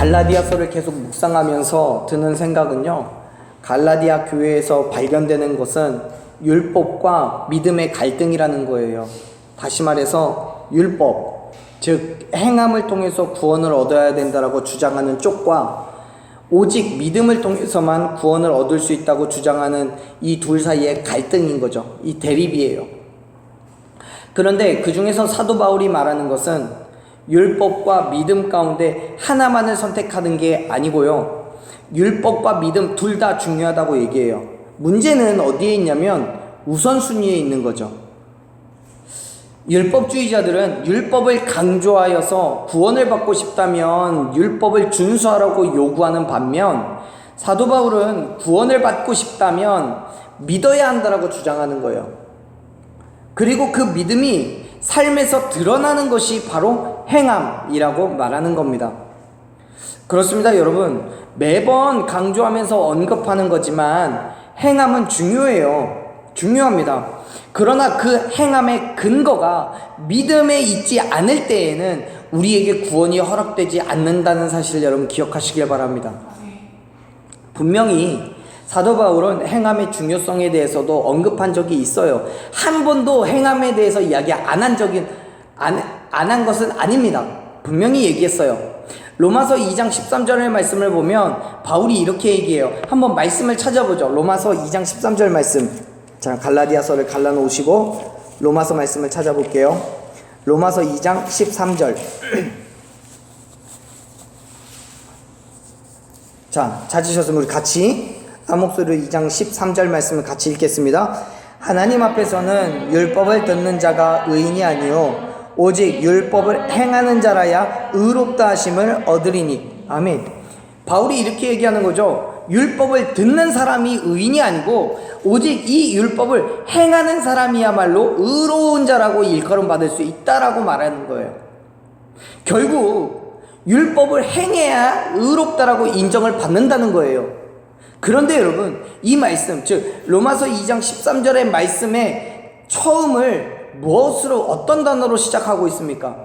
갈라디아서를 계속 묵상하면서 드는 생각은요, 갈라디아 교회에서 발견되는 것은 율법과 믿음의 갈등이라는 거예요. 다시 말해서 율법, 즉 행함을 통해서 구원을 얻어야 된다라고 주장하는 쪽과 오직 믿음을 통해서만 구원을 얻을 수 있다고 주장하는 이 둘 사이의 갈등인 거죠. 이 대립이에요. 그런데 그 중에서 사도 바울이 말하는 것은 율법과 믿음 가운데 하나만을 선택하는 게 아니고요, 율법과 믿음 둘 다 중요하다고 얘기해요. 문제는 어디에 있냐면 우선순위에 있는 거죠. 율법주의자들은 율법을 강조하여서 구원을 받고 싶다면 율법을 준수하라고 요구하는 반면, 사도 바울은 구원을 받고 싶다면 믿어야 한다라고 주장하는 거예요. 그리고 그 믿음이 삶에서 드러나는 것이 바로 행함이라고 말하는 겁니다. 그렇습니다, 여러분. 매번 강조하면서 언급하는 거지만 행함은 중요합니다. 그러나 그 행함의 근거가 믿음에 있지 않을 때에는 우리에게 구원이 허락되지 않는다는 사실을 여러분 기억하시길 바랍니다. 분명히 사도 바울은 행함의 중요성에 대해서도 언급한 적이 있어요. 한 번도 행함에 대해서 이야기 안 한 것은 아닙니다. 분명히 얘기했어요. 로마서 2장 13절의 말씀을 보면 바울이 이렇게 얘기해요. 한번 말씀을 찾아보죠. 로마서 2장 13절 말씀. 자, 갈라디아서를 갈라놓으시고 로마서 말씀을 찾아볼게요. 로마서 2장 13절. 자, 찾으셨으면 우리 같이 한 목소리로 2장 13절 말씀을 같이 읽겠습니다. 하나님 앞에서는 율법을 듣는 자가 의인이 아니요 오직 율법을 행하는 자라야 의롭다 하심을 얻으리니. 아멘. 바울이 이렇게 얘기하는 거죠. 율법을 듣는 사람이 의인이 아니고 오직 이 율법을 행하는 사람이야말로 의로운 자라고 일컬음 받을 수 있다라고 말하는 거예요. 결국 율법을 행해야 의롭다라고 인정을 받는다는 거예요. 그런데 여러분, 이 말씀, 즉 로마서 2장 13절의 말씀의 처음을 무엇으로, 어떤 단어로 시작하고 있습니까?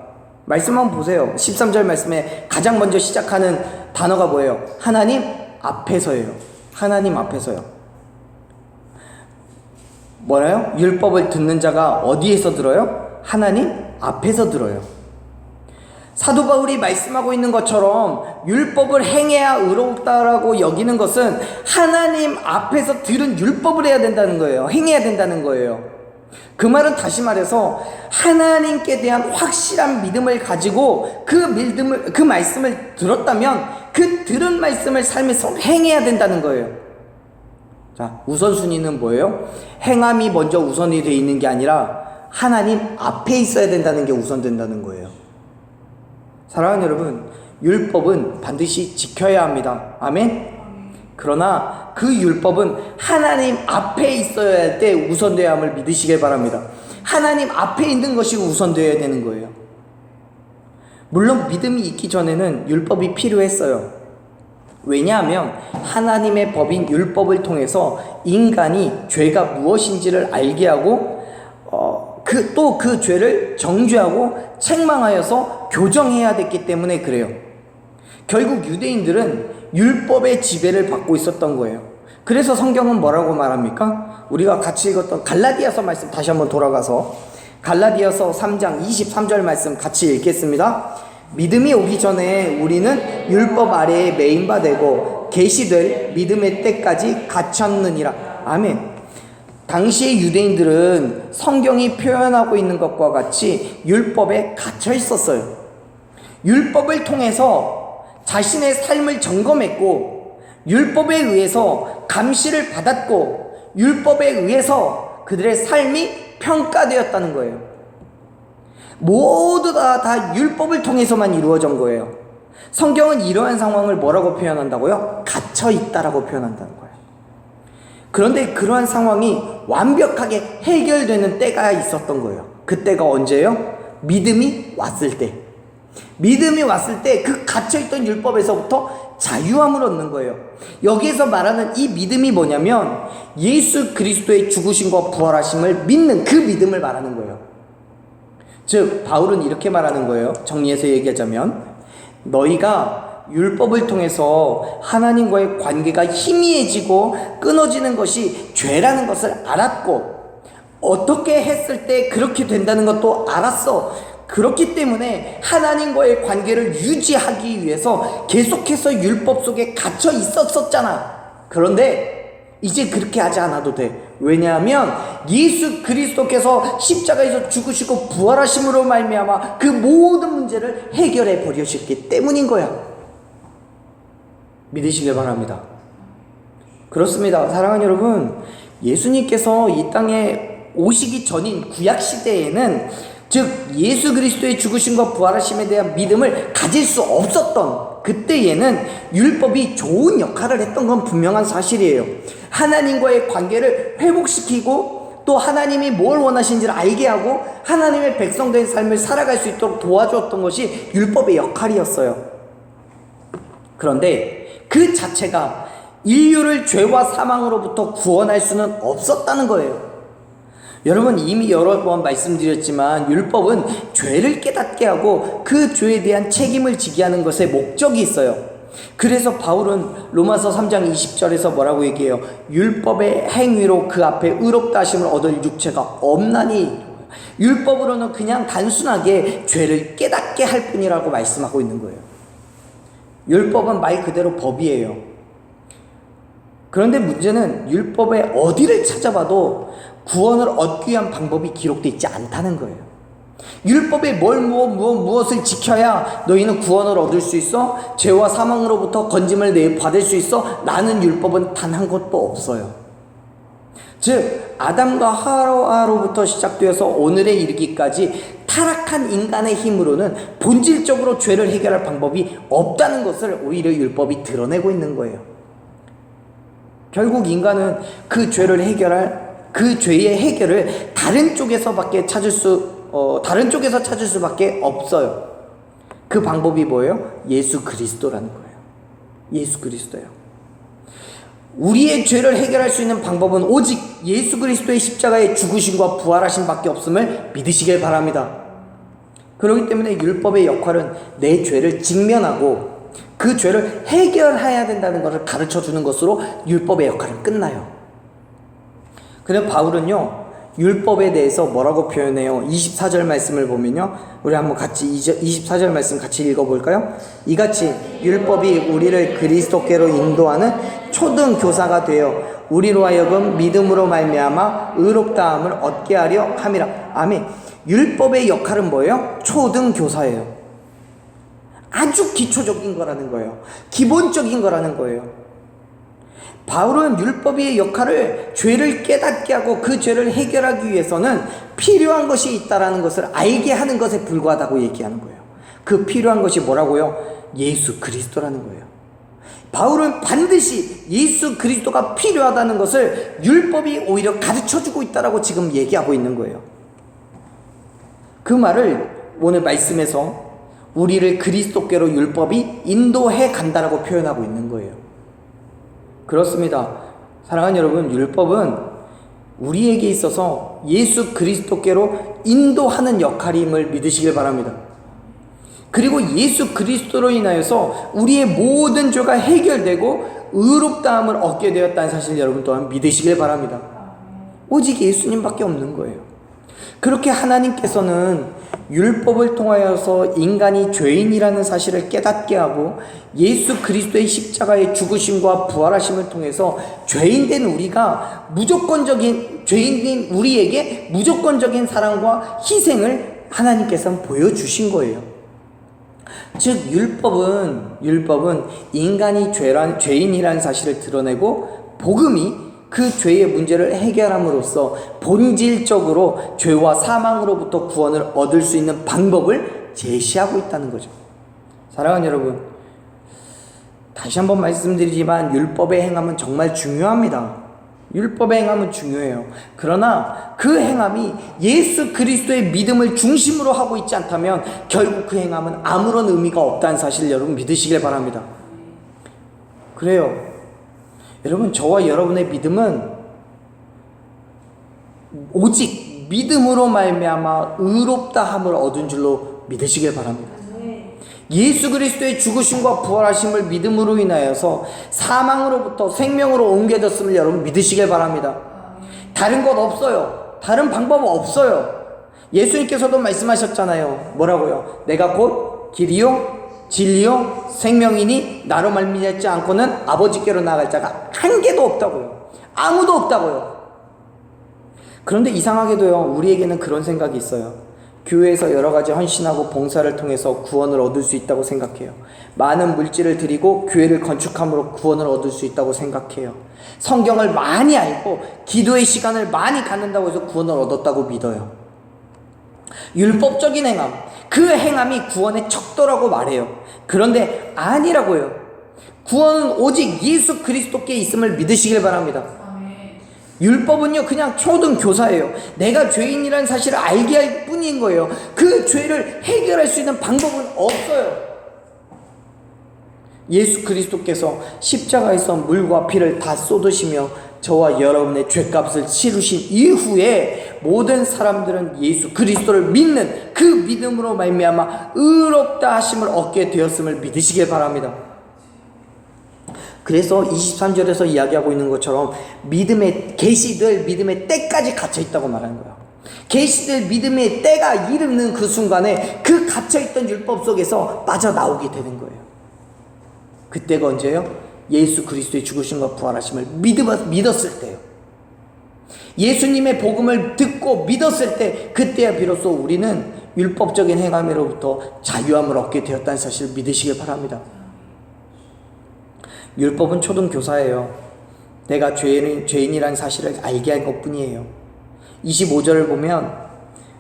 말씀 한번 보세요. 13절 말씀에 가장 먼저 시작하는 단어가 뭐예요? 하나님 앞에서예요. 하나님 앞에서요. 뭐라요? 율법을 듣는 자가 어디에서 들어요? 하나님 앞에서 들어요. 사도 바울이 말씀하고 있는 것처럼 율법을 행해야 의롭다라고 여기는 것은 하나님 앞에서 들은 율법을 해야 된다는 거예요. 행해야 된다는 거예요. 그 말은 다시 말해서 하나님께 대한 확실한 믿음을 가지고 그 말씀을 들었다면 그 들은 말씀을 삶에서 행해야 된다는 거예요. 자, 우선순위는 뭐예요? 행함이 먼저 우선이 되어 있는 게 아니라 하나님 앞에 있어야 된다는 게 우선된다는 거예요. 사랑하는 여러분, 율법은 반드시 지켜야 합니다. 아멘? 그러나 그 율법은 하나님 앞에 있어야 할 때 우선되어야 함을 믿으시길 바랍니다. 하나님 앞에 있는 것이 우선되어야 되는 거예요. 물론 믿음이 있기 전에는 율법이 필요했어요. 왜냐하면 하나님의 법인 율법을 통해서 인간이 죄가 무엇인지를 알게 하고 또 그 죄를 정죄하고 책망하여서 교정해야 됐기 때문에 그래요. 결국 유대인들은 율법의 지배를 받고 있었던 거예요. 그래서 성경은 뭐라고 말합니까? 우리가 같이 읽었던 갈라디아서 말씀 다시 한번 돌아가서 갈라디아서 3장 23절 말씀 같이 읽겠습니다. 믿음이 오기 전에 우리는 율법 아래에 매인 바 되고 계시될 믿음의 때까지 갇혔느니라. 아멘. 당시의 유대인들은 성경이 표현하고 있는 것과 같이 율법에 갇혀 있었어요. 율법을 통해서 자신의 삶을 점검했고 율법에 의해서 감시를 받았고 율법에 의해서 그들의 삶이 평가되었다는 거예요. 모두 다 율법을 통해서만 이루어진 거예요. 성경은 이러한 상황을 뭐라고 표현한다고요? 갇혀 있다라고 표현한다는 거예요. 그런데 그러한 상황이 완벽하게 해결되는 때가 있었던 거예요. 그때가 언제예요? 믿음이 왔을 때. 믿음이 왔을 때 그 갇혀있던 율법에서부터 자유함을 얻는 거예요. 여기에서 말하는 이 믿음이 뭐냐면 예수 그리스도의 죽으심과 부활하심을 믿는 그 믿음을 말하는 거예요. 즉 바울은 이렇게 말하는 거예요. 정리해서 얘기하자면 너희가 율법을 통해서 하나님과의 관계가 희미해지고 끊어지는 것이 죄라는 것을 알았고, 어떻게 했을 때 그렇게 된다는 것도 알았어. 그렇기 때문에 하나님과의 관계를 유지하기 위해서 계속해서 율법 속에 갇혀 있었었잖아. 그런데 이제 그렇게 하지 않아도 돼. 왜냐하면 예수 그리스도께서 십자가에서 죽으시고 부활하심으로 말미암아 그 모든 문제를 해결해 버리셨기 때문인 거야. 믿으시길 바랍니다. 그렇습니다. 사랑하는 여러분, 예수님께서 이 땅에 오시기 전인 구약시대에는, 즉 예수 그리스도의 죽으심과 부활하심에 대한 믿음을 가질 수 없었던 그때에는 율법이 좋은 역할을 했던 건 분명한 사실이에요. 하나님과의 관계를 회복시키고, 또 하나님이 뭘 원하시는지를 알게 하고 하나님의 백성된 삶을 살아갈 수 있도록 도와주었던 것이 율법의 역할이었어요. 그런데 그 자체가 인류를 죄와 사망으로부터 구원할 수는 없었다는 거예요. 여러분, 이미 여러 번 말씀드렸지만 율법은 죄를 깨닫게 하고 그 죄에 대한 책임을 지게 하는 것에 목적이 있어요. 그래서 바울은 로마서 3장 20절에서 뭐라고 얘기해요? 율법의 행위로 그 앞에 의롭다 하심을 얻을 육체가 없나니. 율법으로는 그냥 단순하게 죄를 깨닫게 할 뿐이라고 말씀하고 있는 거예요. 율법은 말 그대로 법이에요. 그런데 문제는 율법의 어디를 찾아봐도 구원을 얻기 위한 방법이 기록되어 있지 않다는 거예요. 율법에 무엇을 지켜야 너희는 구원을 얻을 수 있어? 죄와 사망으로부터 건짐을 받을 수 있어? 라는 율법은 단 한 것도 없어요. 즉 아담과 하와로부터 시작되어서 오늘에 이르기까지 타락한 인간의 힘으로는 본질적으로 죄를 해결할 방법이 없다는 것을 오히려 율법이 드러내고 있는 거예요. 결국 인간은 그 죄의 해결을 다른 쪽에서 찾을 수밖에 없어요. 그 방법이 뭐예요? 예수 그리스도라는 거예요. 예수 그리스도예요. 우리의 죄를 해결할 수 있는 방법은 오직 예수 그리스도의 십자가의 죽으심과 부활하심 밖에 없음을 믿으시길 바랍니다. 그렇기 때문에 율법의 역할은 내 죄를 직면하고 그 죄를 해결해야 된다는 것을 가르쳐 주는 것으로 율법의 역할은 끝나요. 그래서 바울은요, 율법에 대해서 뭐라고 표현해요? 24절 말씀을 보면요, 우리 한번 같이 24절 말씀 같이 읽어볼까요? 이같이 율법이 우리를 그리스도께로 인도하는 초등 교사가 되어 우리로 하여금 믿음으로 말미암아 의롭다함을 얻게 하려 함이라. 아멘. 율법의 역할은 뭐예요? 초등 교사예요. 아주 기초적인 거라는 거예요. 기본적인 거라는 거예요. 바울은 율법의 역할을 죄를 깨닫게 하고 그 죄를 해결하기 위해서는 필요한 것이 있다라는 것을 알게 하는 것에 불과하다고 얘기하는 거예요. 그 필요한 것이 뭐라고요? 예수 그리스도라는 거예요. 바울은 반드시 예수 그리스도가 필요하다는 것을 율법이 오히려 가르쳐주고 있다라고 지금 얘기하고 있는 거예요. 그 말을 오늘 말씀에서 우리를 그리스도께로 율법이 인도해 간다라고 표현하고 있는 거예요. 그렇습니다. 사랑하는 여러분, 율법은 우리에게 있어서 예수 그리스도께로 인도하는 역할임을 믿으시길 바랍니다. 그리고 예수 그리스도로 인하여서 우리의 모든 죄가 해결되고 의롭다함을 얻게 되었다는 사실 여러분 또한 믿으시길 바랍니다. 오직 예수님밖에 없는 거예요. 그렇게 하나님께서는 율법을 통하여서 인간이 죄인이라는 사실을 깨닫게 하고 예수 그리스도의 십자가의 죽으심과 부활하심을 통해서 죄인된 우리에게 무조건적인 사랑과 희생을 하나님께서는 보여주신 거예요. 즉 율법은 인간이 죄인이라는 사실을 드러내고, 복음이 그 죄의 문제를 해결함으로써 본질적으로 죄와 사망으로부터 구원을 얻을 수 있는 방법을 제시하고 있다는 거죠. 사랑하는 여러분, 다시 한번 말씀드리지만 율법의 행함은 정말 중요합니다. 율법의 행함은 중요해요. 그러나 그 행함이 예수 그리스도의 믿음을 중심으로 하고 있지 않다면 결국 그 행함은 아무런 의미가 없다는 사실 여러분 믿으시길 바랍니다. 그래요. 여러분, 저와 여러분의 믿음은 오직 믿음으로 말미암아 의롭다함을 얻은 줄로 믿으시길 바랍니다. 예수 그리스도의 죽으심과 부활하심을 믿음으로 인하여서 사망으로부터 생명으로 옮겨졌음을 여러분 믿으시길 바랍니다. 다른 것 없어요. 다른 방법 없어요. 예수님께서도 말씀하셨잖아요. 뭐라고요? 내가 곧 길이요 진리요 생명이니 나로 말미암지 않고는 아버지께로 나갈 자가 한 개도 없다고요. 아무도 없다고요. 그런데 이상하게도요, 우리에게는 그런 생각이 있어요. 교회에서 여러 가지 헌신하고 봉사를 통해서 구원을 얻을 수 있다고 생각해요. 많은 물질을 드리고 교회를 건축함으로 구원을 얻을 수 있다고 생각해요. 성경을 많이 알고 기도의 시간을 많이 갖는다고 해서 구원을 얻었다고 믿어요. 율법적인 행함, 그 행함이 구원의 척도라고 말해요. 그런데 아니라고요. 구원은 오직 예수 그리스도께 있음을 믿으시길 바랍니다. 율법은요 그냥 초등교사예요. 내가 죄인이라는 사실을 알게 할 뿐인 거예요. 그 죄를 해결할 수 있는 방법은 없어요. 예수 그리스도께서 십자가에서 물과 피를 다 쏟으시며 저와 여러분의 죄값을 치르신 이후에 모든 사람들은 예수 그리스도를 믿는 그 믿음으로 말미암아 의롭다 하심을 얻게 되었음을 믿으시길 바랍니다. 그래서 23절에서 이야기하고 있는 것처럼 믿음의 계시들 믿음의 때까지 갇혀 있다고 말하는 거예요. 계시들 믿음의 때가 이르는 그 순간에 그 갇혀 있던 율법 속에서 빠져나오게 되는 거예요. 그때가 언제예요? 예수 그리스도의 죽으심과 부활하심을 믿었을 때요. 예수님의 복음을 듣고 믿었을 때, 그때야 비로소 우리는 율법적인 행함으로부터 자유함을 얻게 되었다는 사실을 믿으시길 바랍니다. 율법은 초등교사예요. 내가 죄인이라는 사실을 알게 할 것뿐이에요. 25절을 보면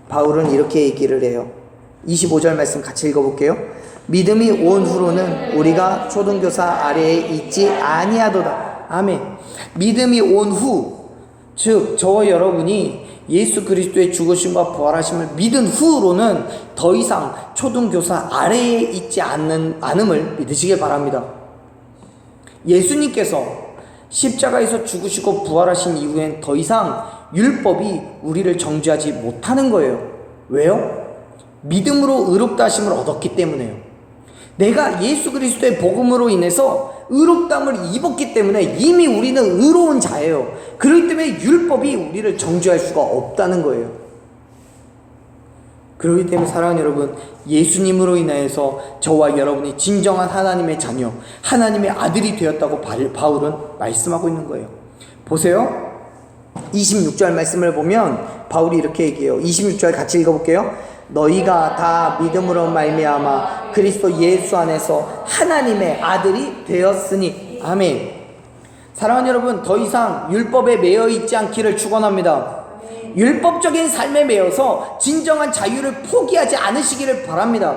바울은 이렇게 얘기를 해요. 25절 말씀 같이 읽어볼게요. 믿음이 온 후로는 우리가 초등교사 아래에 있지 아니하도다. 아멘. 믿음이 온 후, 즉 저와 여러분이 예수 그리스도의 죽으심과 부활하심을 믿은 후로는 더 이상 초등교사 아래에 있지 않음을 믿으시길 바랍니다. 예수님께서 십자가에서 죽으시고 부활하신 이후엔 더 이상 율법이 우리를 정죄하지 못하는 거예요. 왜요? 믿음으로 의롭다 하심을 얻었기 때문에요. 내가 예수 그리스도의 복음으로 인해서 의롭다함을 입었기 때문에 이미 우리는 의로운 자예요. 그렇기 때문에 율법이 우리를 정죄할 수가 없다는 거예요. 그렇기 때문에 사랑하는 여러분, 예수님으로 인하여서 저와 여러분이 진정한 하나님의 자녀, 하나님의 아들이 되었다고 바울은 말씀하고 있는 거예요. 보세요. 26절 말씀을 보면 바울이 이렇게 얘기해요. 26절 같이 읽어볼게요. 너희가 다 믿음으로 말미암아 그리스도 예수 안에서 하나님의 아들이 되었으니. 아멘. 사랑하는 여러분, 더 이상 율법에 매여 있지 않기를 축원합니다. 율법적인 삶에 매여서 진정한 자유를 포기하지 않으시기를 바랍니다.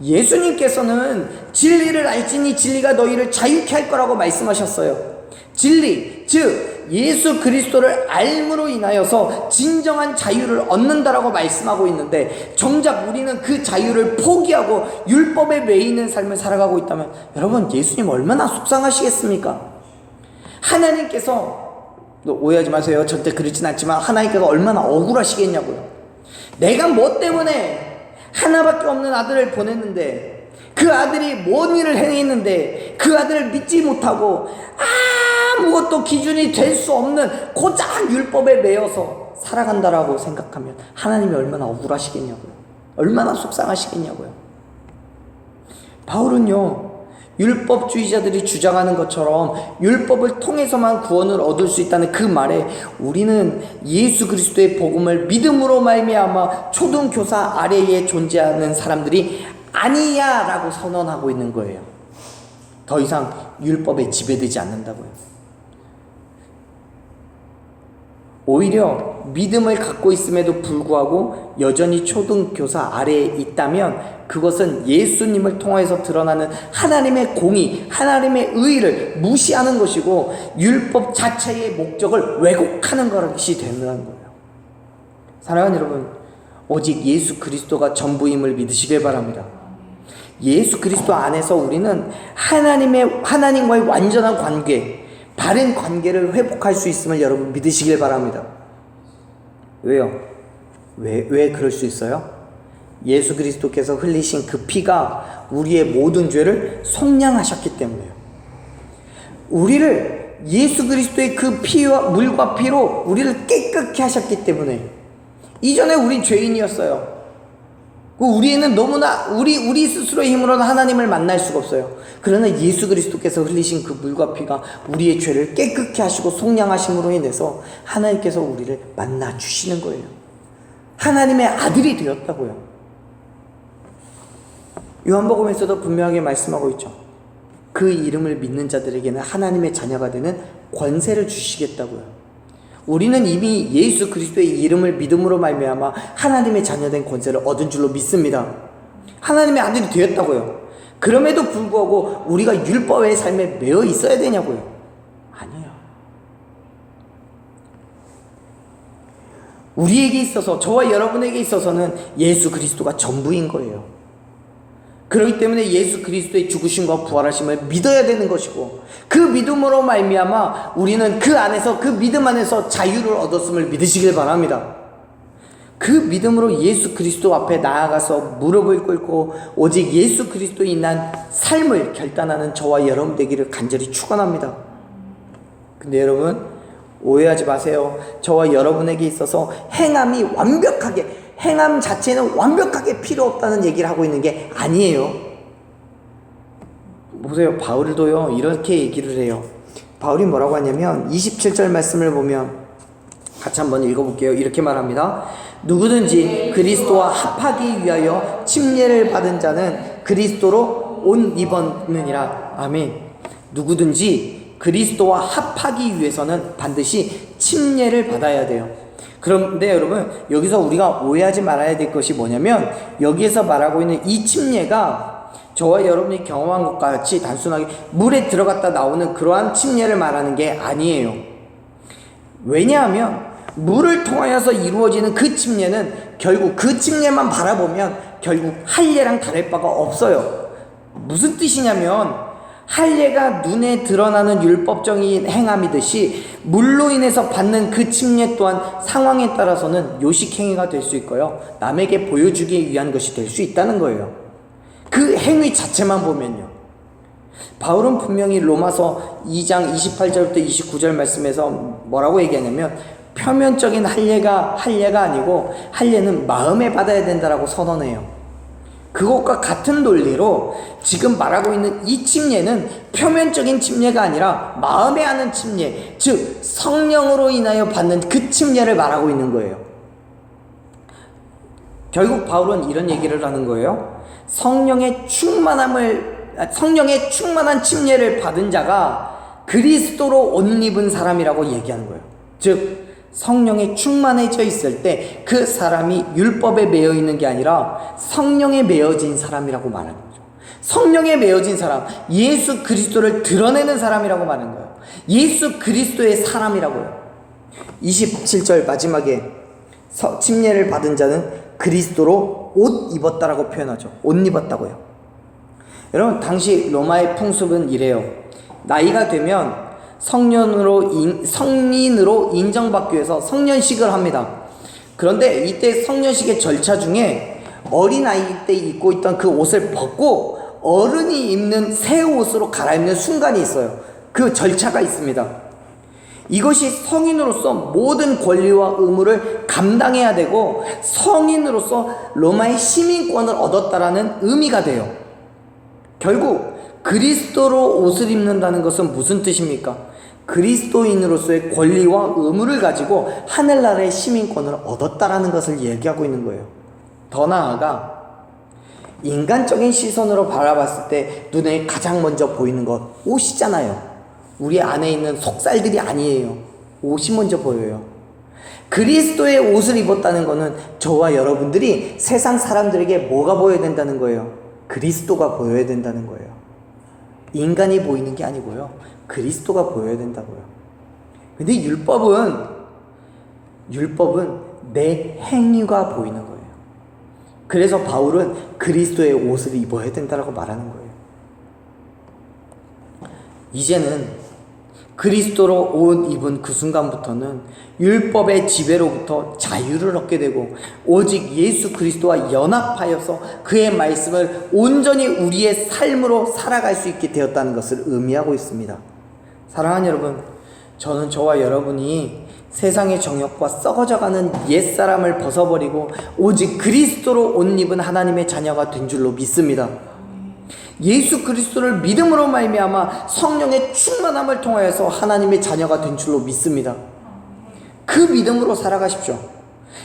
예수님께서는 진리를 알지니 진리가 너희를 자유케 할 거라고 말씀하셨어요. 진리, 즉 예수 그리스도를 알므로 인하여서 진정한 자유를 얻는다라고 말씀하고 있는데, 정작 우리는 그 자유를 포기하고 율법에 매이는 삶을 살아가고 있다면 여러분, 예수님 얼마나 속상하시겠습니까? 하나님께서, 오해하지 마세요. 절대 그렇진 않지만 하나님께서 얼마나 억울하시겠냐고요. 내가 뭐 때문에 하나밖에 없는 아들을 보냈는데, 그 아들이 뭔 일을 행했는데 그 아들을 믿지 못하고 아무것도 기준이 될 수 없는 고작 율법에 매여서 살아간다라고 생각하면 하나님이 얼마나 억울하시겠냐고요. 얼마나 속상하시겠냐고요. 바울은요, 율법주의자들이 주장하는 것처럼 율법을 통해서만 구원을 얻을 수 있다는 그 말에 우리는 예수 그리스도의 복음을 믿음으로 말미암아 초등교사 아래에 존재하는 사람들이 아니야 라고 선언하고 있는 거예요. 더 이상 율법에 지배되지 않는다고요. 오히려 믿음을 갖고 있음에도 불구하고 여전히 초등교사 아래에 있다면 그것은 예수님을 통해서 드러나는 하나님의 공의, 하나님의 의를 무시하는 것이고 율법 자체의 목적을 왜곡하는 것이 되는 거예요. 사랑하는 여러분, 오직 예수 그리스도가 전부임을 믿으시길 바랍니다. 예수 그리스도 안에서 우리는 하나님과의 완전한 관계, 바른 관계를 회복할 수 있음을 여러분 믿으시길 바랍니다. 왜요? 왜 그럴 수 있어요? 예수 그리스도께서 흘리신 그 피가 우리의 모든 죄를 속량하셨기 때문에요. 우리를 예수 그리스도의 그 피와 물과 피로 우리를 깨끗게 하셨기 때문에. 이전에 우린 죄인이었어요. 우리는 너무나 우리 스스로의 힘으로는 하나님을 만날 수가 없어요. 그러나 예수 그리스도께서 흘리신 그 물과 피가 우리의 죄를 깨끗게 하시고 속량하심으로 인해서 하나님께서 우리를 만나 주시는 거예요. 하나님의 아들이 되었다고요. 요한복음에서도 분명하게 말씀하고 있죠. 그 이름을 믿는 자들에게는 하나님의 자녀가 되는 권세를 주시겠다고요. 우리는 이미 예수 그리스도의 이름을 믿음으로 말미암아 하나님의 자녀된 권세를 얻은 줄로 믿습니다. 하나님의 아들이 되었다고요. 그럼에도 불구하고 우리가 율법의 삶에 매여 있어야 되냐고요? 아니에요. 우리에게 있어서, 저와 여러분에게 있어서는 예수 그리스도가 전부인 거예요. 그렇기 때문에 예수 그리스도의 죽으심과 부활하심을 믿어야 되는 것이고, 그 믿음으로 말미암아 우리는 그 안에서, 그 믿음 안에서 자유를 얻었음을 믿으시길 바랍니다. 그 믿음으로 예수 그리스도 앞에 나아가서 무릎을 꿇고 오직 예수 그리스도에 인한 삶을 결단하는 저와 여러분 되기를 간절히 축원합니다. 근데 여러분 오해하지 마세요. 저와 여러분에게 있어서 행함이 완벽하게, 행함 자체는 완벽하게 필요 없다는 얘기를 하고 있는 게 아니에요. 보세요. 바울도요 이렇게 얘기를 해요. 바울이 뭐라고 하냐면 27절 말씀을 보면 같이 한번 읽어볼게요. 이렇게 말합니다. 누구든지 그리스도와 합하기 위하여 침례를 받은 자는 그리스도로 옷 입었느니라. 아멘. 누구든지 그리스도와 합하기 위해서는 반드시 침례를 받아야 돼요. 그런데 여러분 여기서 우리가 오해하지 말아야 될 것이 뭐냐면, 여기에서 말하고 있는 이 침례가 저와 여러분이 경험한 것과 같이 단순하게 물에 들어갔다 나오는 그러한 침례를 말하는 게 아니에요. 왜냐하면 물을 통하여서 이루어지는 그 침례는 결국 그 침례만 바라보면 결국 할례랑 다를 바가 없어요. 무슨 뜻이냐면, 할례가 눈에 드러나는 율법적인 행함이듯이 물로 인해서 받는 그 침례 또한 상황에 따라서는 요식행위가 될 수 있고요, 남에게 보여주기 위한 것이 될 수 있다는 거예요. 그 행위 자체만 보면요. 바울은 분명히 로마서 2장 28절부터 29절 말씀에서 뭐라고 얘기하냐면, 표면적인 할례가 아니고 할례는 마음에 받아야 된다라고 선언해요. 그것과 같은 논리로 지금 말하고 있는 이 침례는 표면적인 침례가 아니라 마음에 하는 침례, 즉 성령으로 인하여 받는 그 침례를 말하고 있는 거예요. 결국 바울은 이런 얘기를 하는 거예요. 성령의 충만한 침례를 받은 자가 그리스도로 옷 입은 사람이라고 얘기하는 거예요. 즉 성령에 충만해져 있을 때 그 사람이 율법에 매여 있는 게 아니라 성령에 매여진 사람이라고 말하는 거죠. 성령에 매여진 사람, 예수 그리스도를 드러내는 사람이라고 말하는 거예요. 예수 그리스도의 사람이라고요. 27절 마지막에 침례를 받은 자는 그리스도로 옷 입었다라고 표현하죠. 옷 입었다고요. 여러분 당시 로마의 풍습은 이래요. 나이가 되면 성인으로 인정받기 위해서 성년식을 합니다. 그런데 이때 성년식의 절차 중에 어린아이 때 입고 있던 그 옷을 벗고 어른이 입는 새 옷으로 갈아입는 순간이 있어요. 그 절차가 있습니다. 이것이 성인으로서 모든 권리와 의무를 감당해야 되고 성인으로서 로마의 시민권을 얻었다라는 의미가 돼요. 결국 그리스도로 옷을 입는다는 것은 무슨 뜻입니까? 그리스도인으로서의 권리와 의무를 가지고 하늘나라의 시민권을 얻었다라는 것을 얘기하고 있는 거예요. 더 나아가 인간적인 시선으로 바라봤을 때 눈에 가장 먼저 보이는 것 옷이잖아요. 우리 안에 있는 속살들이 아니에요. 옷이 먼저 보여요. 그리스도의 옷을 입었다는 것은 저와 여러분들이 세상 사람들에게 뭐가 보여야 된다는 거예요? 그리스도가 보여야 된다는 거예요. 인간이 보이는 게 아니고요, 그리스도가 보여야 된다고요. 근데 율법은 내 행위가 보이는 거예요. 그래서 바울은 그리스도의 옷을 입어야 된다고 말하는 거예요. 이제는 그리스도로 옷 입은 그 순간부터는 율법의 지배로부터 자유를 얻게 되고 오직 예수 그리스도와 연합하여서 그의 말씀을 온전히 우리의 삶으로 살아갈 수 있게 되었다는 것을 의미하고 있습니다. 사랑하는 여러분, 저는 저와 여러분이 세상의 정욕과 썩어져가는 옛사람을 벗어버리고 오직 그리스도로 옷 입은 하나님의 자녀가 된 줄로 믿습니다. 예수 그리스도를 믿음으로 말미암아 성령의 충만함을 통하여서 하나님의 자녀가 된 줄로 믿습니다. 그 믿음으로 살아가십시오.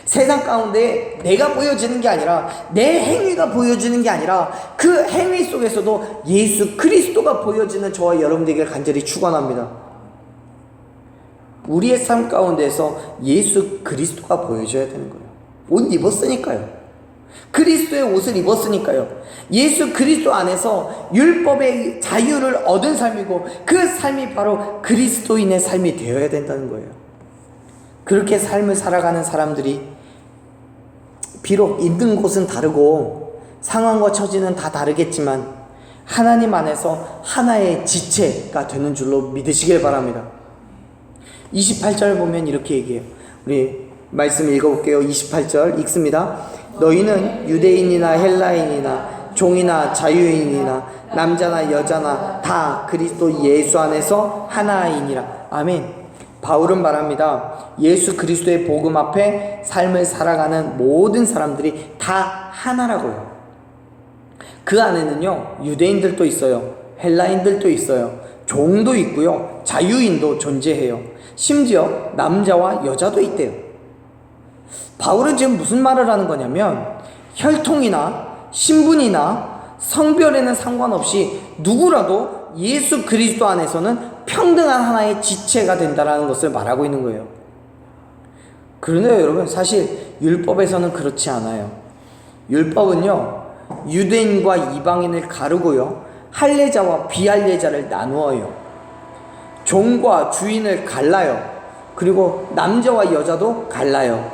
세상 가운데 내가 보여지는 게 아니라 내 행위가 보여지는 게 아니라 그 행위 속에서도 예수 그리스도가 보여지는 저와 여러분들에게 간절히 축원합니다. 우리의 삶 가운데서 예수 그리스도가 보여져야 되는 거예요. 옷 입었으니까요. 그리스도의 옷을 입었으니까요. 예수 그리스도 안에서 율법의 자유를 얻은 삶이고 그 삶이 바로 그리스도인의 삶이 되어야 된다는 거예요. 그렇게 삶을 살아가는 사람들이 비록 있는 곳은 다르고 상황과 처지는 다 다르겠지만 하나님 안에서 하나의 지체가 되는 줄로 믿으시길 바랍니다. 28절 보면 이렇게 얘기해요. 우리 말씀 읽어볼게요. 28절 읽습니다. 너희는 유대인이나 헬라인이나 종이나 자유인이나 남자나 여자나 다 그리스도 예수 안에서 하나이니라. 아멘. 바울은 말합니다. 예수 그리스도의 복음 앞에 삶을 살아가는 모든 사람들이 다 하나라고요. 그 안에는요, 유대인들도 있어요. 헬라인들도 있어요. 종도 있고요. 자유인도 존재해요. 심지어 남자와 여자도 있대요. 바울은 지금 무슨 말을 하는 거냐면 혈통이나 신분이나 성별에는 상관없이 누구라도 예수 그리스도 안에서는 평등한 하나의 지체가 된다는 것을 말하고 있는 거예요. 그런데 여러분, 사실 율법에서는 그렇지 않아요. 율법은요, 유대인과 이방인을 가르고요, 할례자와 비할례자를 나누어요. 종과 주인을 갈라요. 그리고 남자와 여자도 갈라요.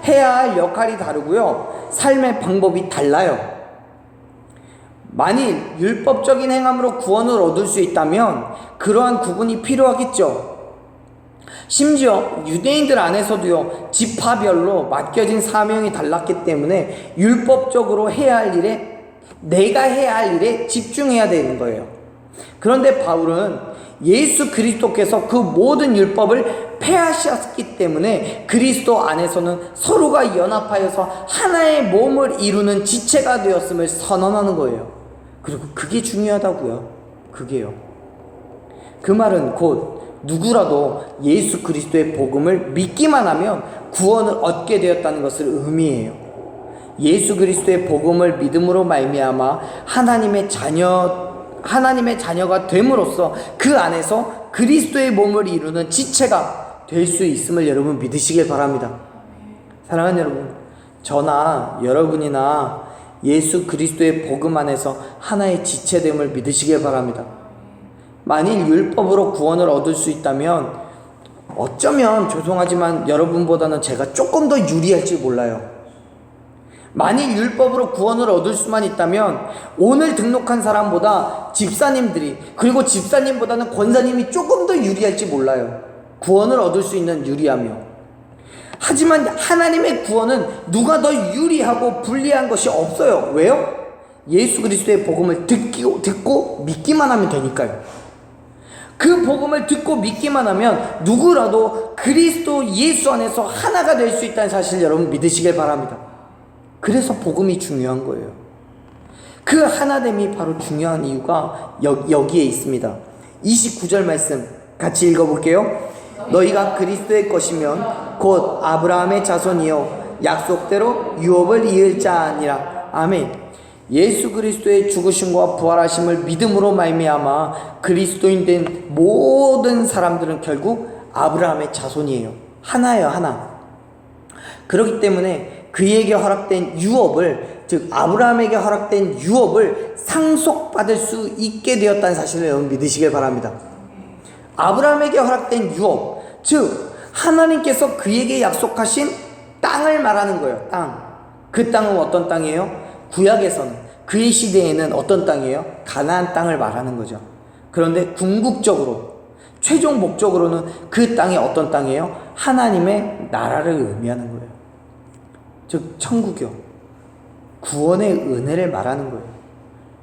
해야 할 역할이 다르고요, 삶의 방법이 달라요. 만일 율법적인 행함으로 구원을 얻을 수 있다면 그러한 구분이 필요하겠죠. 심지어 유대인들 안에서도요, 지파별로 맡겨진 사명이 달랐기 때문에 율법적으로 해야 할 일에, 내가 해야 할 일에 집중해야 되는 거예요. 그런데 바울은 예수 그리스도께서 그 모든 율법을 폐하셨기 때문에 그리스도 안에서는 서로가 연합하여서 하나의 몸을 이루는 지체가 되었음을 선언하는 거예요. 그리고 그게 중요하다고요. 그게요. 그 말은 곧 누구라도 예수 그리스도의 복음을 믿기만 하면 구원을 얻게 되었다는 것을 의미해요. 예수 그리스도의 복음을 믿음으로 말미암아 하나님의 자녀가 됨으로써 그 안에서 그리스도의 몸을 이루는 지체가 될 수 있음을 여러분 믿으시길 바랍니다. 사랑하는 여러분, 저나 여러분이나 예수 그리스도의 복음 안에서 하나의 지체됨을 믿으시길 바랍니다. 만일 율법으로 구원을 얻을 수 있다면 어쩌면 죄송하지만 여러분보다는 제가 조금 더 유리할지 몰라요. 만일 율법으로 구원을 얻을 수만 있다면 오늘 등록한 사람보다 집사님들이, 그리고 집사님보다는 권사님이 조금 더 유리할지 몰라요. 구원을 얻을 수 있는 유리하며. 하지만 하나님의 구원은 누가 더 유리하고 불리한 것이 없어요. 왜요? 예수 그리스도의 복음을 듣고 믿기만 하면 되니까요. 그 복음을 듣고 믿기만 하면 누구라도 그리스도 예수 안에서 하나가 될 수 있다는 사실 여러분 믿으시길 바랍니다. 그래서 복음이 중요한 거예요. 그 하나됨이 바로 중요한 이유가 여기에 있습니다. 29절 말씀 같이 읽어볼게요. 너희가 그리스도의 것이면 곧 아브라함의 자손이요 약속대로 유업을 이을 자니라. 아멘. 예수 그리스도의 죽으심과 부활하심을 믿음으로 말미암아 그리스도인 된 모든 사람들은 결국 아브라함의 자손이에요. 하나예요, 하나. 그렇기 때문에 그에게 허락된 유업을, 즉 아브라함에게 허락된 유업을 상속받을 수 있게 되었다는 사실을 여러분 믿으시길 바랍니다. 아브라함에게 허락된 유업, 즉 하나님께서 그에게 약속하신 땅을 말하는 거예요. 땅. 그 땅은 어떤 땅이에요? 구약에서는, 그의 시대에는 어떤 땅이에요? 가나안 땅을 말하는 거죠. 그런데 궁극적으로 최종 목적으로는 그 땅이 어떤 땅이에요? 하나님의 나라를 의미하는 거예요. 즉 천국이요, 구원의 은혜를 말하는 거예요.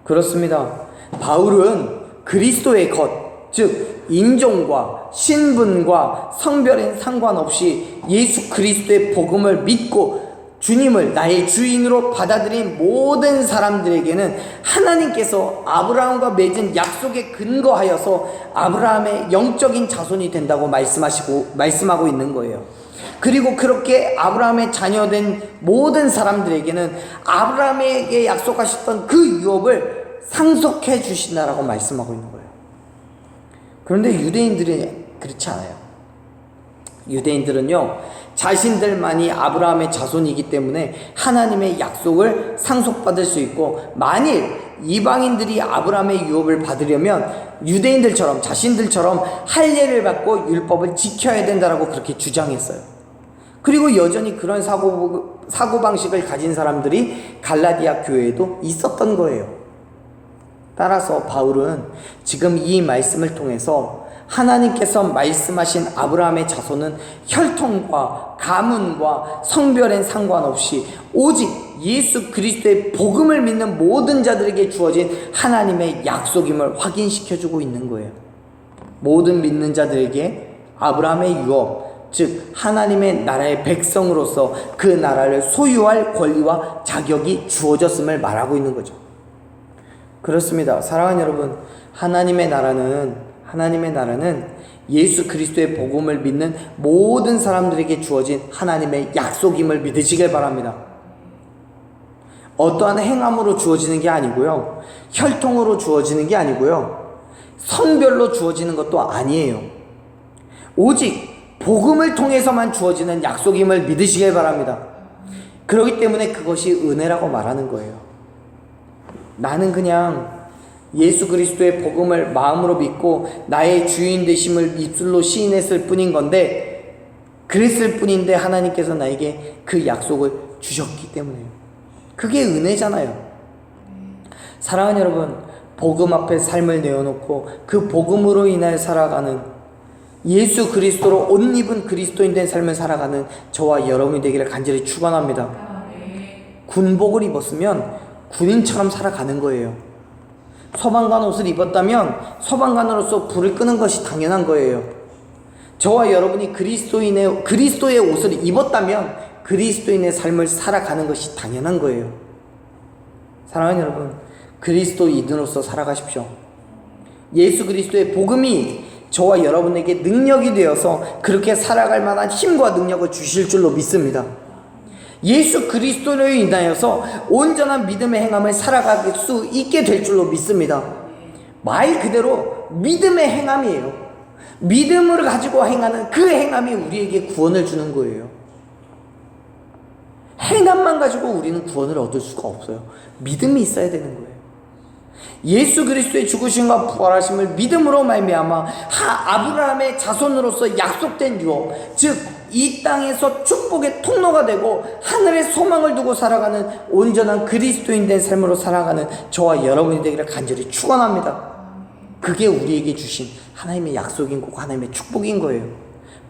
그렇습니다. 바울은 그리스도의 것, 즉 인종과 신분과 성별에 상관없이 예수 그리스도의 복음을 믿고 주님을 나의 주인으로 받아들인 모든 사람들에게는 하나님께서 아브라함과 맺은 약속에 근거하여서 아브라함의 영적인 자손이 된다고 말씀하고 있는 거예요. 그리고 그렇게 아브라함의 자녀된 모든 사람들에게는 아브라함에게 약속하셨던 그 유업을 상속해 주신다라고 말씀하고 있는 거예요. 그런데 유대인들은 그렇지 않아요. 유대인들은요, 자신들만이 아브라함의 자손이기 때문에 하나님의 약속을 상속받을 수 있고, 만일 이방인들이 아브라함의 유업을 받으려면 유대인들처럼 자신들처럼 할례를 받고 율법을 지켜야 된다라고 그렇게 주장했어요. 그리고 여전히 그런 사고방식을 가진 사람들이 갈라디아 교회에도 있었던 거예요. 따라서 바울은 지금 이 말씀을 통해서 하나님께서 말씀하신 아브라함의 자손은 혈통과 가문과 성별엔 상관없이 오직 예수 그리스도의 복음을 믿는 모든 자들에게 주어진 하나님의 약속임을 확인시켜주고 있는 거예요. 모든 믿는 자들에게 아브라함의 유업, 즉 하나님의 나라의 백성으로서 그 나라를 소유할 권리와 자격이 주어졌음을 말하고 있는 거죠. 그렇습니다. 사랑하는 여러분, 하나님의 나라는 예수 그리스도의 복음을 믿는 모든 사람들에게 주어진 하나님의 약속임을 믿으시길 바랍니다. 어떠한 행함으로 주어지는 게 아니고요, 혈통으로 주어지는 게 아니고요, 성별로 주어지는 것도 아니에요. 오직 복음을 통해서만 주어지는 약속임을 믿으시길 바랍니다. 그렇기 때문에 그것이 은혜라고 말하는 거예요. 나는 그냥 예수 그리스도의 복음을 마음으로 믿고 나의 주인 되심을 입술로 시인했을 뿐인 건데, 그랬을 뿐인데 하나님께서 나에게 그 약속을 주셨기 때문에요. 그게 은혜잖아요. 사랑하는 여러분, 복음 앞에 삶을 내어놓고 그 복음으로 인하여 살아가는, 예수 그리스도로 옷 입은 그리스도인 된 삶을 살아가는 저와 여러분이 되기를 간절히 축원합니다. 군복을 입었으면 군인처럼 살아가는 거예요. 소방관 옷을 입었다면 소방관으로서 불을 끄는 것이 당연한 거예요. 저와 여러분이 그리스도의 옷을 입었다면 그리스도인의 삶을 살아가는 것이 당연한 거예요. 사랑하는 여러분, 그리스도인으로서 살아가십시오. 예수 그리스도의 복음이 저와 여러분에게 능력이 되어서 그렇게 살아갈 만한 힘과 능력을 주실 줄로 믿습니다. 예수 그리스도로 인하여서 온전한 믿음의 행함을 살아갈 수 있게 될 줄로 믿습니다. 말 그대로 믿음의 행함이에요. 믿음을 가지고 행하는 그 행함이 우리에게 구원을 주는 거예요. 행함만 가지고 우리는 구원을 얻을 수가 없어요. 믿음이 있어야 되는 거예요. 예수 그리스도의 죽으심과 부활하심을 믿음으로 말미암아 아브라함의 자손으로서 약속된 유업, 즉 이 땅에서 축복의 통로가 되고 하늘의 소망을 두고 살아가는 온전한 그리스도인 된 삶으로 살아가는 저와 여러분이 되기를 간절히 축원합니다. 그게 우리에게 주신 하나님의 약속인 거고 하나님의 축복인 거예요.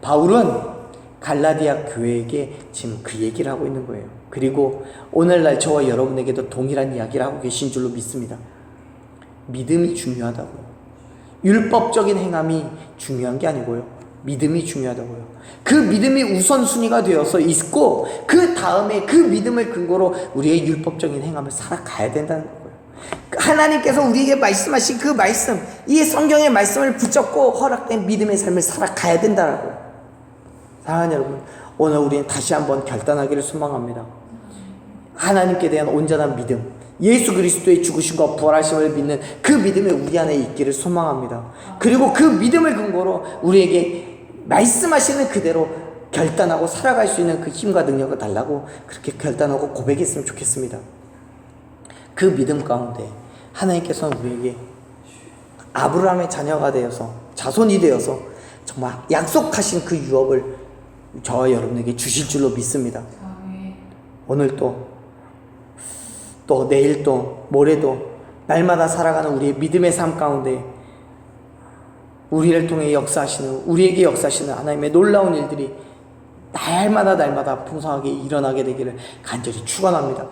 바울은 갈라디아 교회에게 지금 그 얘기를 하고 있는 거예요. 그리고 오늘날 저와 여러분에게도 동일한 이야기를 하고 계신 줄로 믿습니다. 믿음이 중요하다고요. 율법적인 행함이 중요한 게 아니고요, 믿음이 중요하다고요. 그 믿음이 우선순위가 되어서 있고 그 다음에 그 믿음을 근거로 우리의 율법적인 행함을 살아가야 된다는 거예요. 하나님께서 우리에게 말씀하신 그 말씀, 이 성경의 말씀을 붙잡고 허락된 믿음의 삶을 살아가야 된다라고요. 사랑하는 여러분, 오늘 우리는 다시 한번 결단하기를 소망합니다. 하나님께 대한 온전한 믿음, 예수 그리스도의 죽으심과 부활하심을 믿는 그 믿음이 우리 안에 있기를 소망합니다. 그리고 그 믿음을 근거로 우리에게 말씀하시는 그대로 결단하고 살아갈 수 있는 그 힘과 능력을 달라고 그렇게 결단하고 고백했으면 좋겠습니다. 그 믿음 가운데 하나님께서는 우리에게 아브라함의 자녀가 되어서, 자손이 되어서 정말 약속하신 그 유업을 저와 여러분에게 주실 줄로 믿습니다. 오늘 또 내일 또 모레도 날마다 살아가는 우리의 믿음의 삶 가운데 우리를 통해 역사하시는, 우리에게 역사하시는 하나님의 놀라운 일들이 날마다 풍성하게 일어나게 되기를 간절히 축원합니다.